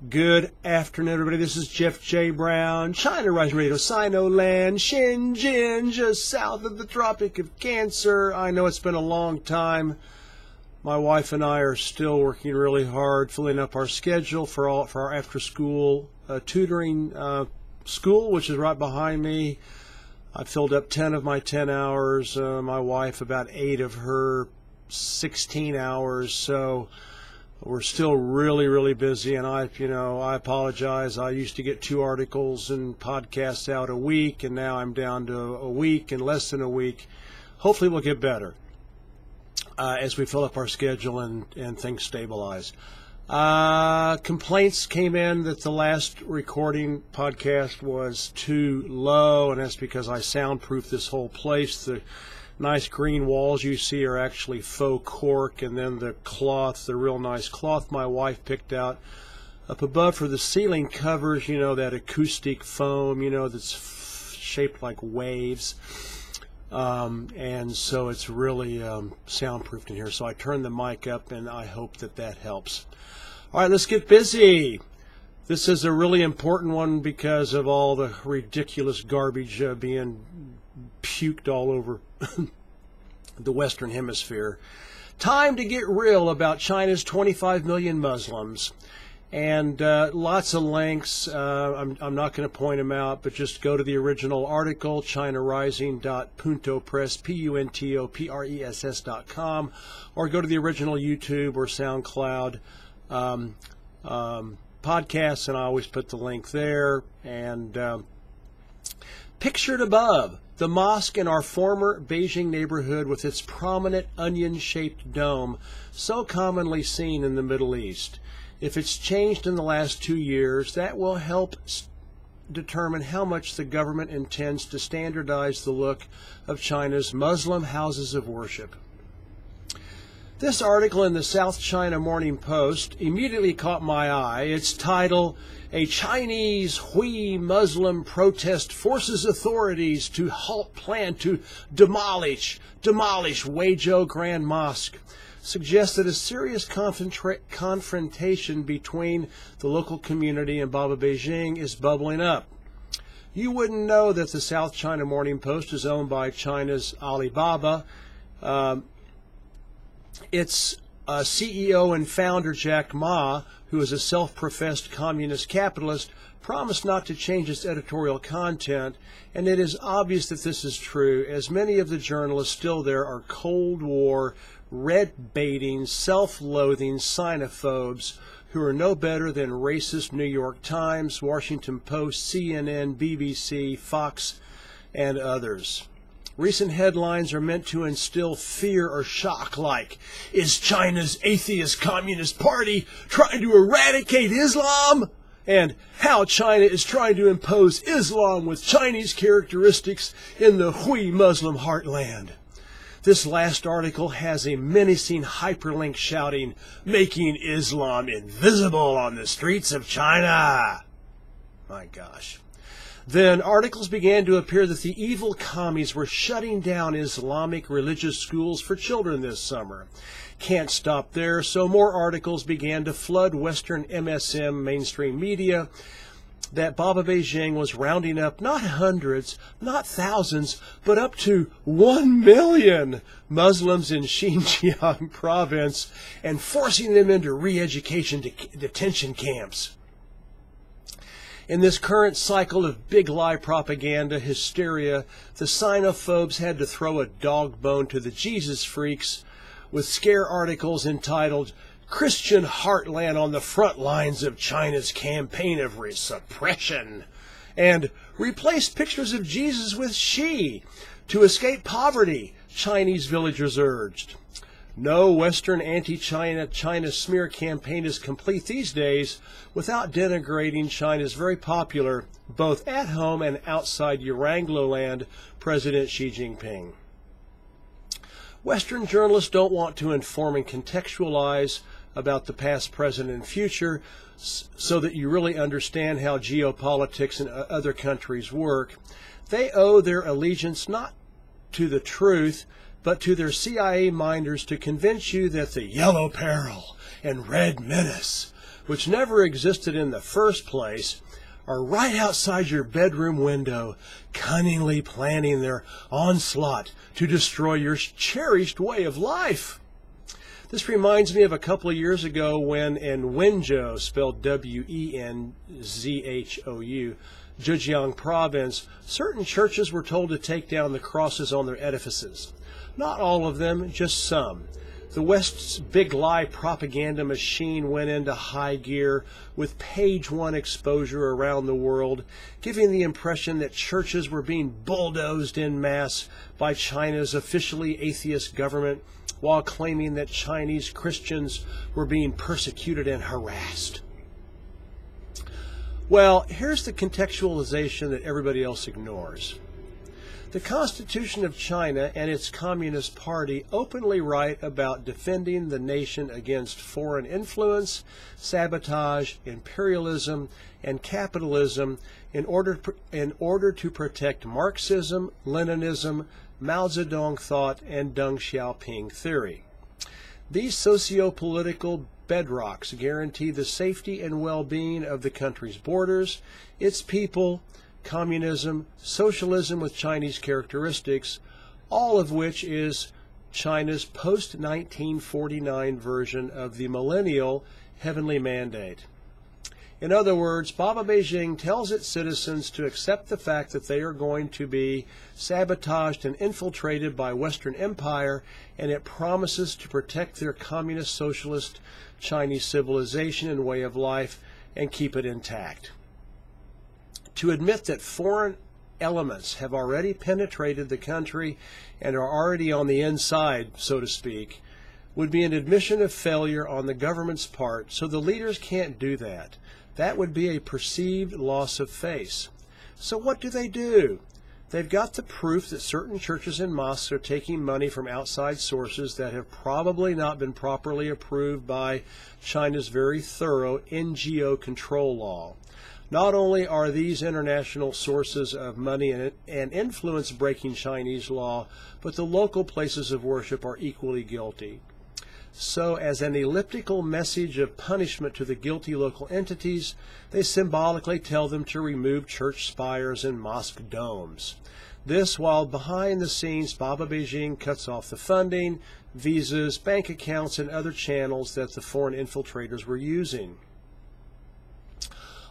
Good afternoon, everybody. This is Jeff J. Brown, China Rising Radio Sinoland, Xinjiang, just south of the Tropic of Cancer. I know it's been a long time. My wife and I are still working really hard, filling up our schedule for our after-school tutoring school, which is right behind me. I filled up 10 of my 10 hours. My wife about 8 of her 16 hours. So we're still really busy, and I apologize. I used to get 2 articles and podcasts out a week, and now I'm down to a week and less than a week. Hopefully we'll get better as we fill up our schedule and things stabilize. Complaints came in that the last recording podcast was too low, and that's because I soundproofed this whole place. The nice green walls you see are actually faux cork, and then the cloth, the real nice cloth my wife picked out up above for the ceiling covers, that acoustic foam, that's shaped like waves. And so it's really soundproofed in here. So I turned the mic up, and I hope that helps. All right, let's get busy. This is a really important one because of all the ridiculous garbage being puked all over the Western Hemisphere. Time to get real about China's 25 million Muslims. And lots of links. I'm not going to point them out, but just go to the original article, chinarising.puntopress, puntopress.com, or go to the original YouTube or SoundCloud podcasts, and I always put the link there. And pictured above, the mosque in our former Beijing neighborhood with its prominent onion-shaped dome, so commonly seen in the Middle East. If it's changed in the last 2 years, that will help determine how much the government intends to standardize the look of China's Muslim houses of worship. This article in the South China Morning Post immediately caught my eye. Its title, "A Chinese Hui Muslim Protest Forces Authorities to Halt Plan to Demolish Huizhou Grand Mosque," suggests that a serious confrontation between the local community and Baba Beijing is bubbling up. You wouldn't know that the South China Morning Post is owned by China's Alibaba. Its CEO and founder, Jack Ma, who is a self-professed communist capitalist, promised not to change its editorial content, and it is obvious that this is true, as many of the journalists still there are Cold War, red-baiting, self-loathing xenophobes who are no better than racist New York Times, Washington Post, CNN, BBC, Fox, and others. Recent headlines are meant to instill fear or shock, like, "Is China's atheist Communist Party trying to eradicate Islam?" And "How China is trying to impose Islam with Chinese characteristics in the Hui Muslim heartland." This last article has a menacing hyperlink shouting, "Making Islam invisible on the streets of China." My gosh. Then articles began to appear that the evil commies were shutting down Islamic religious schools for children this summer. Can't stop there, so more articles began to flood Western MSM mainstream media that Baba Beijing was rounding up not hundreds, not thousands, but up to 1 million Muslims in Xinjiang province and forcing them into re-education detention camps. In this current cycle of big lie propaganda hysteria, the xenophobes had to throw a dog bone to the Jesus freaks with scare articles entitled, "Christian Heartland on the Front Lines of China's Campaign of Suppression," and "Replace pictures of Jesus with she to escape poverty," Chinese villagers urged. No Western anti-China smear campaign is complete these days without denigrating China's very popular, both at home and outside Yaranglo land, President Xi Jinping. Western journalists don't want to inform and contextualize about the past, present, and future so that you really understand how geopolitics in other countries work. They owe their allegiance not to the truth, but to their CIA minders to convince you that the Yellow Peril and Red Menace which never existed in the first place, are right outside your bedroom window, cunningly planning their onslaught to destroy your cherished way of life. This reminds me of a couple of years ago when in Wenzhou, spelled Wenzhou, Zhejiang province, certain churches were told to take down the crosses on their edifices. Not all of them, just some. The West's big lie propaganda machine went into high gear with page one exposure around the world, giving the impression that churches were being bulldozed en masse by China's officially atheist government, while claiming that Chinese Christians were being persecuted and harassed. Well, here's the contextualization that everybody else ignores. The Constitution of China and its Communist Party openly write about defending the nation against foreign influence, sabotage, imperialism, and capitalism in order to protect Marxism, Leninism, Mao Zedong thought, and Deng Xiaoping theory. These socio-political bedrocks guarantee the safety and well-being of the country's borders, its people, communism, socialism with Chinese characteristics, all of which is China's post-1949 version of the millennial heavenly mandate. In other words, Baba Beijing tells its citizens to accept the fact that they are going to be sabotaged and infiltrated by Western empire, and it promises to protect their communist, socialist, Chinese civilization and way of life and keep it intact. To admit that foreign elements have already penetrated the country and are already on the inside, so to speak, would be an admission of failure on the government's part, so the leaders can't do that. That would be a perceived loss of face. So what do? They've got the proof that certain churches and mosques are taking money from outside sources that have probably not been properly approved by China's very thorough NGO control law. Not only are these international sources of money and influence breaking Chinese law, but the local places of worship are equally guilty. So, as an elliptical message of punishment to the guilty local entities, they symbolically tell them to remove church spires and mosque domes. This while behind the scenes Baba Beijing cuts off the funding, visas, bank accounts, and other channels that the foreign infiltrators were using.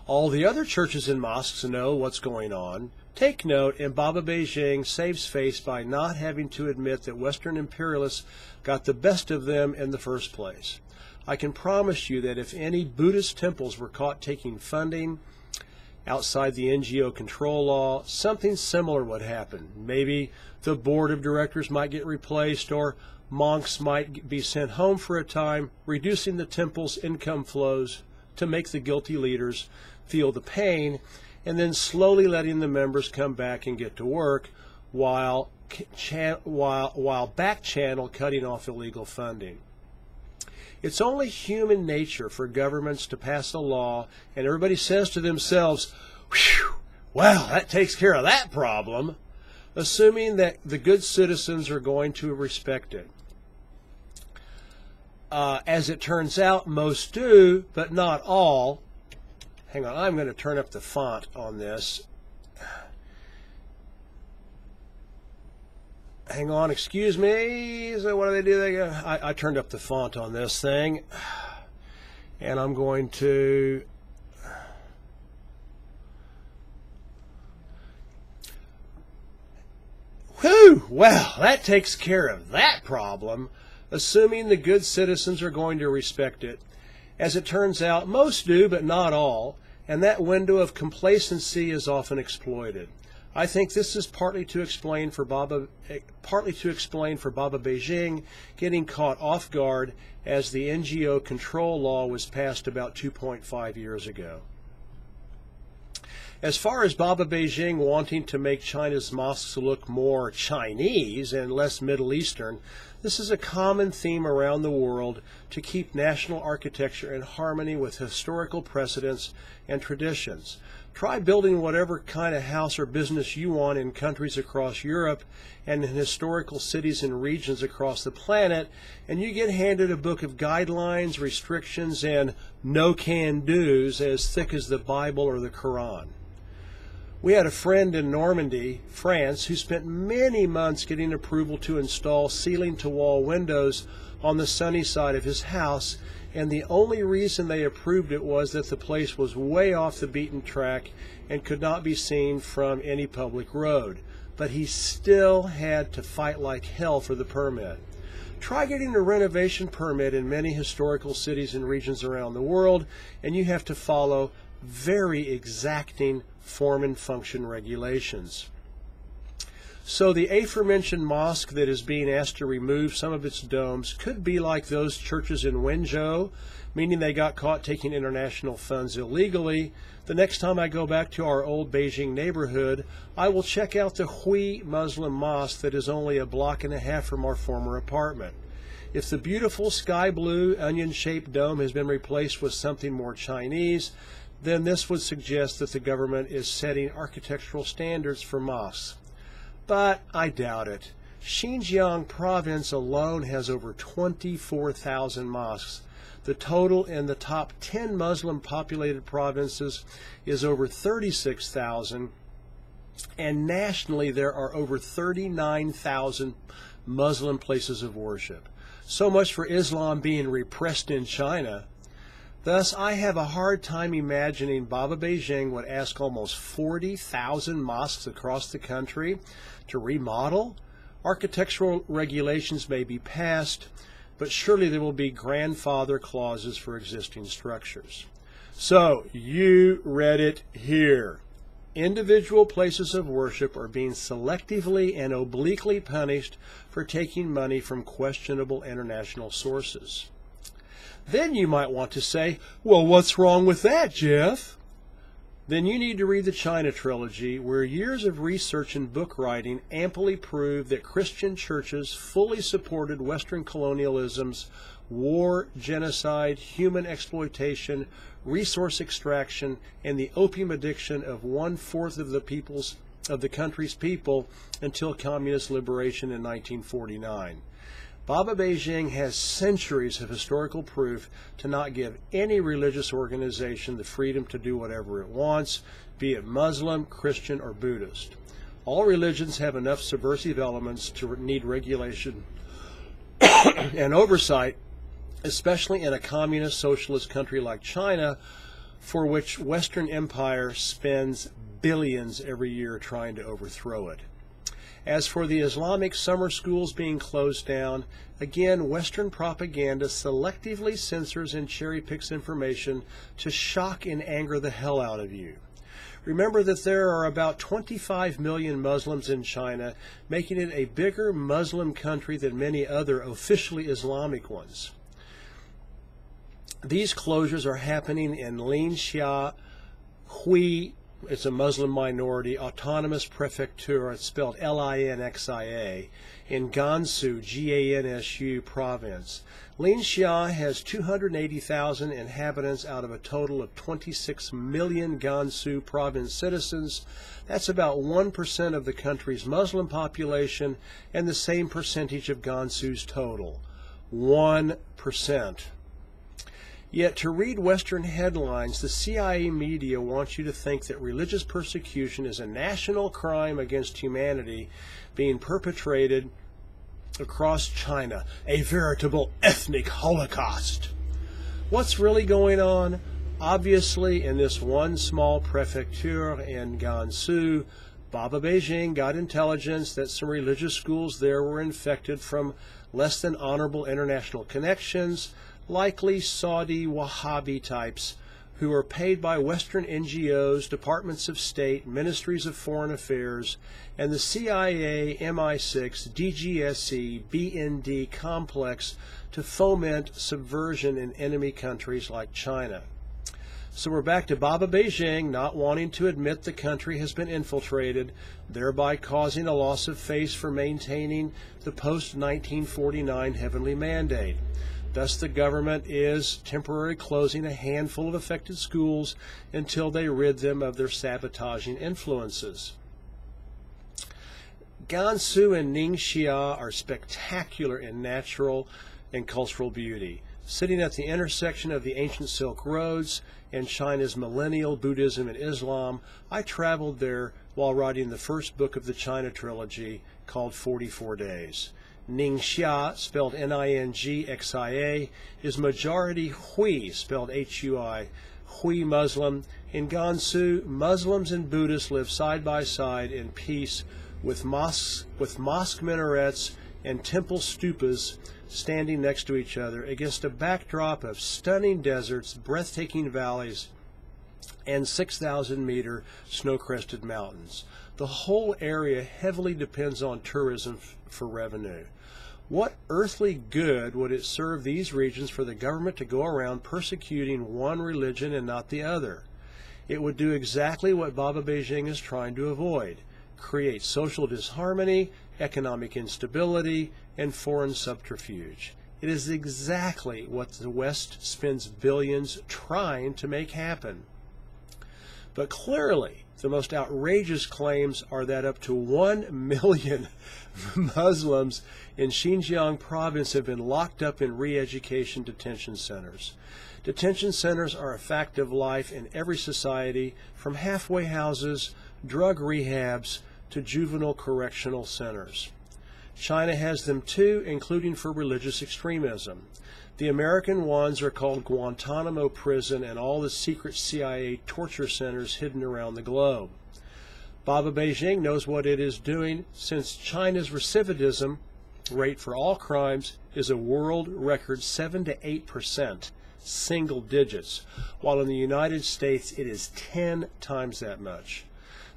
All the other churches and mosques know what's going on. Take note, and Baba Beijing saves face by not having to admit that Western imperialists got the best of them in the first place. I can promise you that if any Buddhist temples were caught taking funding outside the NGO control law, something similar would happen. Maybe the board of directors might get replaced, or monks might be sent home for a time, reducing the temple's income flows to make the guilty leaders feel the pain, and then slowly letting the members come back and get to work while back channel cutting off illegal funding. It's only human nature for governments to pass a law and everybody says to themselves, "Whew, well, that takes care of that problem," assuming that the good citizens are going to respect it. As it turns out, most do, but not all. Hang on, I'm going to turn up the font on this. Hang on, excuse me. So what do they do? I turned up the font on this thing. And I'm going to... Whew! Well, that takes care of that problem, assuming the good citizens are going to respect it. As it turns out, most do, but not all, and that window of complacency is often exploited. I think this is partly to explain for Baba Beijing getting caught off guard as the NGO control law was passed about 2.5 years ago. As far as Baba Beijing wanting to make China's mosques look more Chinese and less Middle Eastern, This is a common theme around the world to keep national architecture in harmony with historical precedents and traditions. Try building whatever kind of house or business you want in countries across Europe and in historical cities and regions across the planet, and you get handed a book of guidelines, restrictions, and no-can-dos as thick as the Bible or the Quran. We had a friend in Normandy, France, who spent many months getting approval to install ceiling-to-wall windows on the sunny side of his house, and the only reason they approved it was that the place was way off the beaten track and could not be seen from any public road. But he still had to fight like hell for the permit. Try getting a renovation permit in many historical cities and regions around the world, and you have to follow very exacting form and function regulations. So the aforementioned mosque that is being asked to remove some of its domes could be like those churches in Wenzhou, meaning they got caught taking international funds illegally. The next time I go back to our old Beijing neighborhood, I will check out the Hui Muslim mosque that is only a block and a half from our former apartment. If the beautiful sky blue onion-shaped dome has been replaced with something more Chinese, then this would suggest that the government is setting architectural standards for mosques. But I doubt it. Xinjiang province alone has over 24,000 mosques. The total in the top 10 Muslim populated provinces is over 36,000, and nationally there are over 39,000 Muslim places of worship. So much for Islam being repressed in China. Thus, I have a hard time imagining Baba Beijing would ask almost 40,000 mosques across the country to remodel. Architectural regulations may be passed, but surely there will be grandfather clauses for existing structures. So, you read it here. Individual places of worship are being selectively and obliquely punished for taking money from questionable international sources. Then you might want to say, well, what's wrong with that, Jeff? Then you need to read the China trilogy, where years of research and book writing amply prove that Christian churches fully supported Western colonialism's war, genocide, human exploitation, resource extraction, and the opium addiction of 1/4 of the country's people until communist liberation in 1949. Baba Beijing has centuries of historical proof to not give any religious organization the freedom to do whatever it wants, be it Muslim, Christian, or Buddhist. All religions have enough subversive elements to need regulation and oversight, especially in a communist socialist country like China, for which Western empire spends billions every year trying to overthrow it. As for the Islamic summer schools being closed down, again, Western propaganda selectively censors and cherry-picks information to shock and anger the hell out of you. Remember that there are about 25 million Muslims in China, making it a bigger Muslim country than many other officially Islamic ones. These closures are happening in Linxia, Hui, it's a Muslim minority, autonomous prefecture, it's spelled Linxia, in Gansu, Gansu province. Linxia has 280,000 inhabitants out of a total of 26 million Gansu province citizens. That's about 1% of the country's Muslim population and the same percentage of Gansu's total. 1%. Yet to read Western headlines, the CIA media wants you to think that religious persecution is a national crime against humanity being perpetrated across China, a veritable ethnic holocaust. What's really going on? Obviously, in this one small prefecture in Gansu, Baba Beijing got intelligence that some religious schools there were infected from less than honorable international connections, likely Saudi Wahhabi types who are paid by Western NGOs, departments of state, ministries of foreign affairs, and the CIA, MI6, DGSE, BND complex to foment subversion in enemy countries like China. So we're back to Baba Beijing not wanting to admit the country has been infiltrated, thereby causing a loss of face for maintaining the post-1949 heavenly mandate. Thus, the government is temporarily closing a handful of affected schools until they rid them of their sabotaging influences. Gansu and Ningxia are spectacular in natural and cultural beauty. Sitting at the intersection of the ancient Silk Roads and China's millennial Buddhism and Islam, I traveled there while writing the first book of the China trilogy called 44 Days. Ningxia, spelled Ningxia, is majority Hui, spelled Hui, Hui Muslim. In Gansu, Muslims and Buddhists live side by side in peace with mosque minarets and temple stupas standing next to each other against a backdrop of stunning deserts, breathtaking valleys, and 6,000-meter snow-crested mountains. The whole area heavily depends on tourism for revenue. What earthly good would it serve these regions for the government to go around persecuting one religion and not the other? It would do exactly what Baba Beijing is trying to avoid: create social disharmony, economic instability, and foreign subterfuge. It is exactly what the West spends billions trying to make happen. But clearly, the most outrageous claims are that up to 1 million Muslims in Xinjiang province have been locked up in re-education detention centers. Detention centers are a fact of life in every society, from halfway houses, drug rehabs, to juvenile correctional centers. China has them too, including for religious extremism. The American ones are called Guantanamo Prison and all the secret CIA torture centers hidden around the globe. Baba Beijing knows what it is doing, since China's recidivism rate for all crimes is a world record 7 to 8%, single digits, while in the United States it is 10 times that much.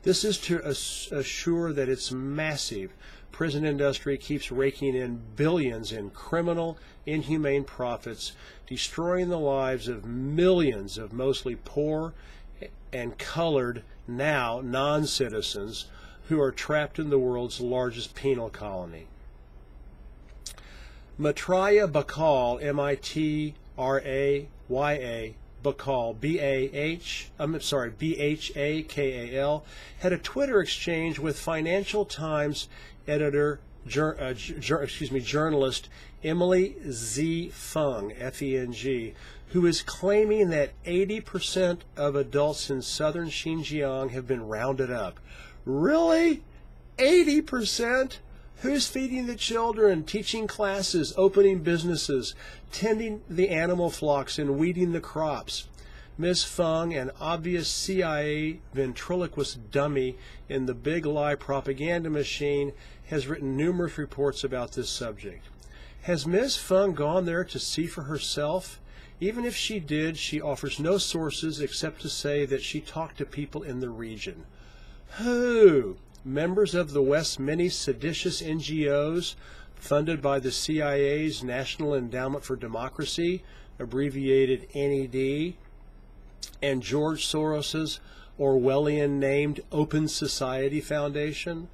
This is to assure that its massive prison industry keeps raking in billions in criminal, inhumane profits, destroying the lives of millions of mostly poor and colored, now non-citizens, who are trapped in the world's largest penal colony. Maitreya Bakal, M-I-T-R-A-Y-A, Bakal, B-H-A-K-A-L, had a Twitter exchange with Financial Times journalist Emily Z. Feng, F-E-N-G, who is claiming that 80% of adults in southern Xinjiang have been rounded up. Really? 80%? Who's feeding the children, teaching classes, opening businesses, tending the animal flocks, and weeding the crops? Ms. Feng, an obvious CIA ventriloquist dummy in the big lie propaganda machine, has written numerous reports about this subject. Has Ms. Feng gone there to see for herself? Even if she did, she offers no sources except to say that she talked to people in the region. Who? Members of the West's many seditious NGOs funded by the CIA's National Endowment for Democracy, abbreviated NED, and George Soros's Orwellian-named Open Society Foundation,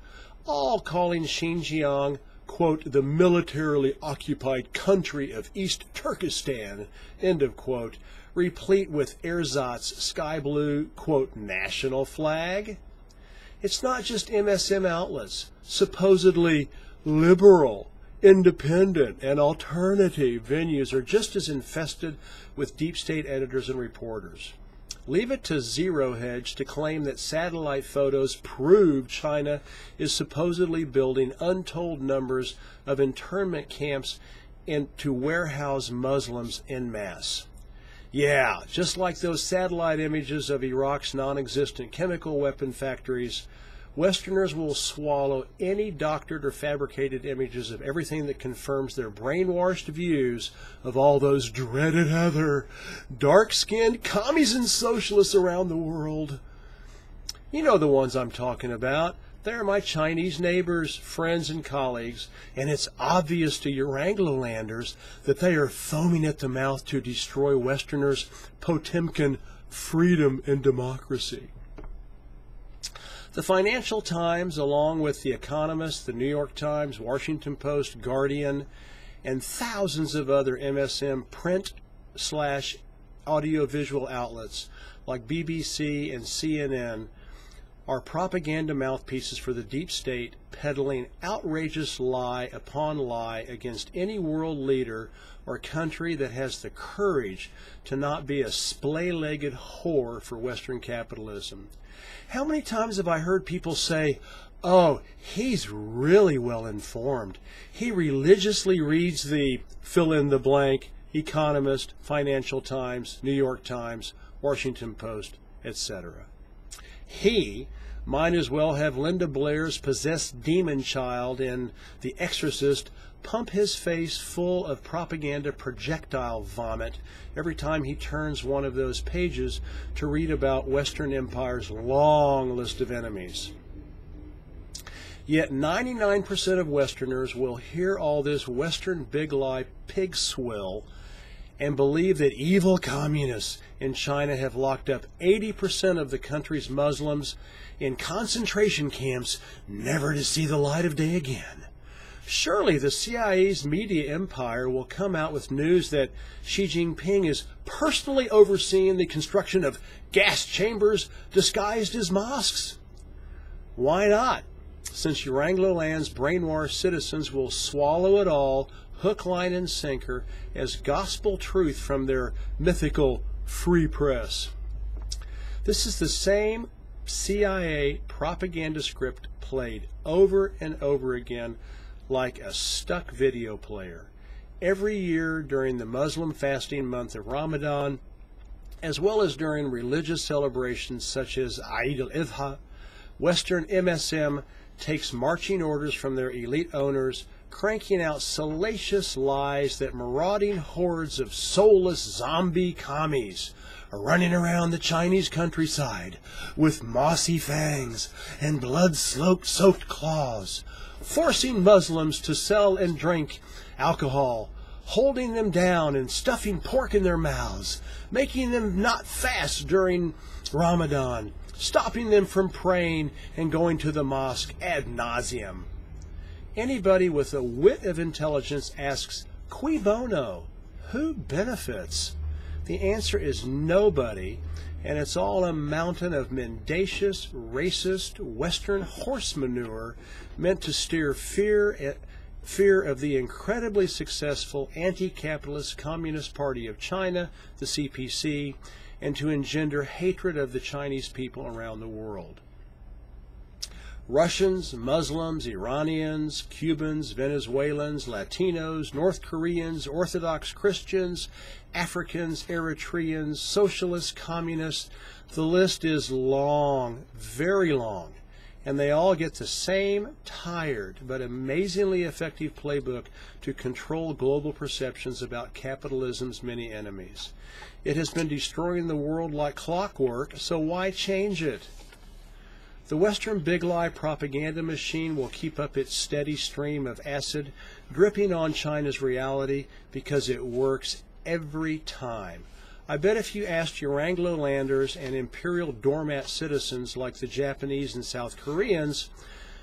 all calling Xinjiang, quote, the militarily occupied country of East Turkestan, end of quote, replete with ersatz sky blue, quote, national flag? It's not just MSM outlets. Supposedly liberal, independent, and alternative venues are just as infested with deep state editors and reporters. Leave it to Zero Hedge to claim that satellite photos prove China is supposedly building untold numbers of internment camps to warehouse Muslims en masse. Yeah, just like those satellite images of Iraq's non-existent chemical weapon factories, Westerners will swallow any doctored or fabricated images of everything that confirms their brainwashed views of all those dreaded other dark-skinned commies and socialists around the world. You know the ones I'm talking about. They're my Chinese neighbors, friends, and colleagues, and it's obvious to your Anglo-landers that they are foaming at the mouth to destroy Westerners' Potemkin freedom and democracy. The Financial Times, along with The Economist, The New York Times, Washington Post, Guardian, and thousands of other MSM print/audiovisual outlets like BBC and CNN, are propaganda mouthpieces for the deep state, peddling outrageous lie upon lie against any world leader or country that has the courage to not be a splay-legged whore for Western capitalism. How many times have I heard people say, "Oh, he's really well informed. He religiously reads the fill-in-the-blank, Economist, Financial Times, New York Times, Washington Post, etc." He might as well have Linda Blair's possessed demon child in The Exorcist pump his face full of propaganda projectile vomit every time he turns one of those pages to read about Western Empire's long list of enemies. Yet 99% of Westerners will hear all this Western big lie pig swill and believe that evil communists in China have locked up 80% of the country's Muslims in concentration camps, never to see the light of day again. Surely the CIA's media empire will come out with news that Xi Jinping is personally overseeing the construction of gas chambers disguised as mosques. Why not? Since your Anglo-land's brainwashed citizens will swallow it all, hook, line, and sinker, as gospel truth from their mythical free press. This is the same CIA propaganda script played over and over again like a stuck video player. Every year during the Muslim fasting month of Ramadan, as well as during religious celebrations such as Eid Al-Adha, Western MSM takes marching orders from their elite owners, cranking out salacious lies that marauding hordes of soulless zombie commies are running around the Chinese countryside with mossy fangs and blood-soaked claws, forcing Muslims to sell and drink alcohol, holding them down and stuffing pork in their mouths, making them not fast during Ramadan, stopping them from praying and going to the mosque ad nauseam. Anybody with a whit of intelligence asks, cui bono? Who benefits? The answer is nobody, and it's all a mountain of mendacious, racist, Western horse manure meant to steer fear of the incredibly successful anti-capitalist Communist Party of China, the CPC, and to engender hatred of the Chinese people around the world. Russians, Muslims, Iranians, Cubans, Venezuelans, Latinos, North Koreans, Orthodox Christians, Africans, Eritreans, socialists, communists. The list is long, very long, and they all get the same tired but amazingly effective playbook to control global perceptions about capitalism's many enemies. It has been destroying the world like clockwork, so why change it? The Western big lie propaganda machine will keep up its steady stream of acid dripping on China's reality because it works every time. I bet if you asked your Anglo-landers and imperial doormat citizens like the Japanese and South Koreans,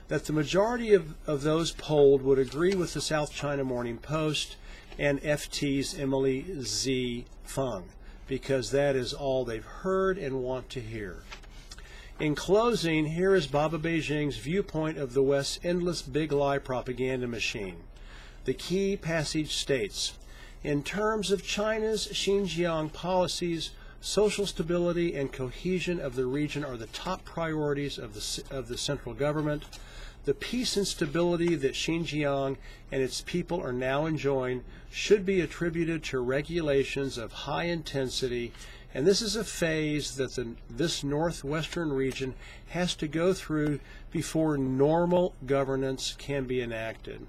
that the majority of those polled would agree with the South China Morning Post and FT's Emily Z. Fung, because that is all they've heard and want to hear. In closing, here is Baba Beijing's viewpoint of the West's endless big lie propaganda machine. The key passage states, in terms of China's Xinjiang policies, social stability and cohesion of the region are the top priorities of the central government. The peace and stability that Xinjiang and its people are now enjoying should be attributed to regulations of high intensity, and this is a phase that this northwestern region has to go through before normal governance can be enacted.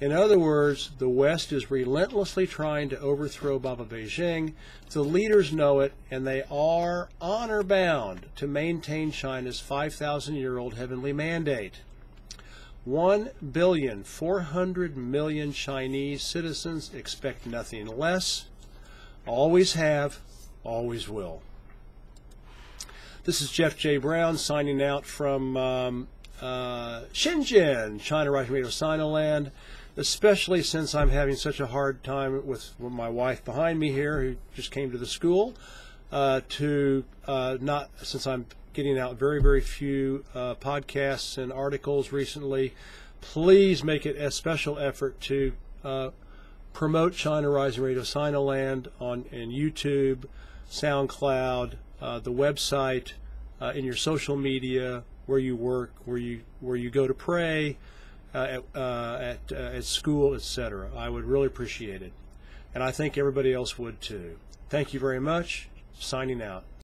In other words, the West is relentlessly trying to overthrow Baba Beijing. The leaders know it, and they are honor-bound to maintain China's 5,000-year-old heavenly mandate. 1,400,000,000 Chinese citizens expect nothing less. Always have, always will. This is Jeff J. Brown signing out from Xinjiang, China Rising Radio Sinoland, especially since I'm having such a hard time with my wife behind me here, who just came to the school, since I'm getting out very, very few podcasts and articles recently. Please make it a special effort to promote China Rising Radio Sinoland on YouTube, SoundCloud, the website, in your social media, where you work, where you go to pray, at school, etc. I would really appreciate it, and I think everybody else would too. Thank you very much. Signing out.